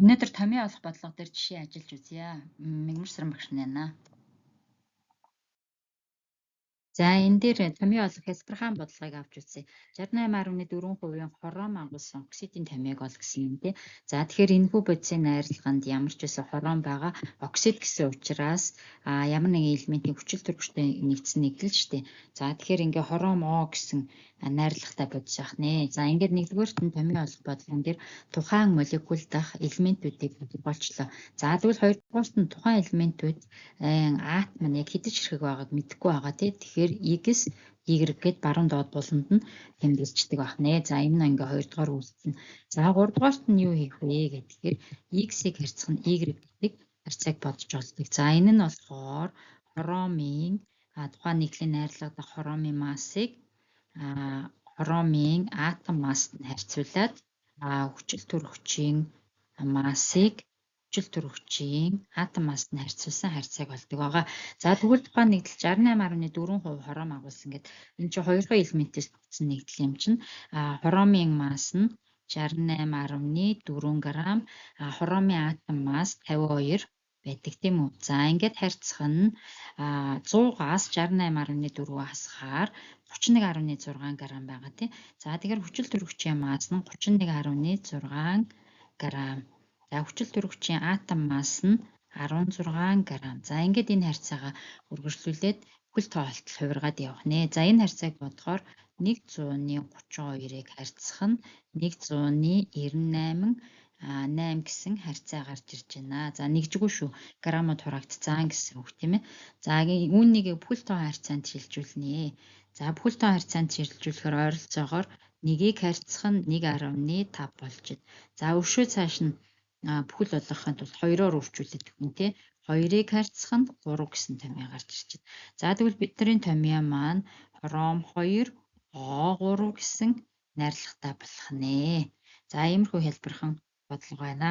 Өнөөдөр томьёо олох бодлого дээр жишээ ажиллаж үзье. Мигмарсран багш нана. За энэ дээр томьёо олох хялбархан бодлогыг авч үзье. 68.4% хором агуулсан оксидын томьёог ол гэсэн юм тий. За тэгэхээр энэхүү бодисын найрлаганд ямар ч байсан хором байгаа. Оксид гэсэн учраас ямар нэгэн элементийн хүчил төрөгчтэй нэгдсэн нэгдэл шүү дээ. За тэгэхээр ингээ хором О гэсэн найрлагатай бодис ах нэ. За ингээд нэгдүгээрт нь томьёо олох бодлогон дээр тухайн молекул дах элементүүдийг тодорхойлчлоо. За тэгвэл хоёрдугаарт нь тухайн элементүүд атом нь яг хэдэж хэрэг байгааг мэдэхгүй байгаа тий. Тэгэхээр X, Y гэд баруун доод буланд нь тэмдэглэждэг байх нэ. За энэ нь ингээ хоёрдугаар үйлдэл нь. За гуравдугаарт нь юу хийх вэ гэхээр X-ийг харьцах нь Y гэдэг харьцааг бодож олдог. За энэ нь болохоор хоромын тухайн нэгдлийн найрлага дах хоромын массыг хоромын атом масст нь харьцуулаад хүчил төрөгчийн массыг хүчил төрөгчийн атом масст нь харьцуулсан харьцааг олдог байгаа. За тэгвэл тухайн нэгдэл 68.4% хором агуулсан гэдэг. Энэ чинь хоёрхан элементээс бүтсэн нэгдэл юм чинь. Хоромын масс нь 68.4 г, хоромын атом масс 52 байдаг тийм үү. За ингээд харьцах нь 100-аас 68.4 хасгаар 31.6 г байгаа тийм. За тэгэхээр хүчил төрөгчийн масс нь 31.6 г. За хүчил төрөгчийн атом масс нь 16 г. За ингээд энэ харьцаагаа үргэлжлүүлээд бүхэл тоолтол хувиргаад явах нэ. За энэ харьцааг бодохоор 132-ыг харьцах нь 198 8 гэсэн харьцаа гарч ирж байна. За нэгжгүй шүү. Грамууд хураагдцаан гэсэн үг тийм ээ. За үүнийг бүхэл тоо харьцаанд шилжүүлнэ. За бүхэл тоо харьцаанд шилжүүлэхээр ойролцоогоор 1-ийг харьцах нь 1.5 болж байна. За өшөө цааш нь бүхэл болгохын тулд 2-оор үржүүлээд өгнө тий. 2-ыг харьцах нь 3 гэсэн томьёо гарч ирж байна. За тэгвэл бидний томьёо маань хором 2 О3 гэсэн найрлагатай болох нэ. За иймэрхүү хялбархан бодлого байна.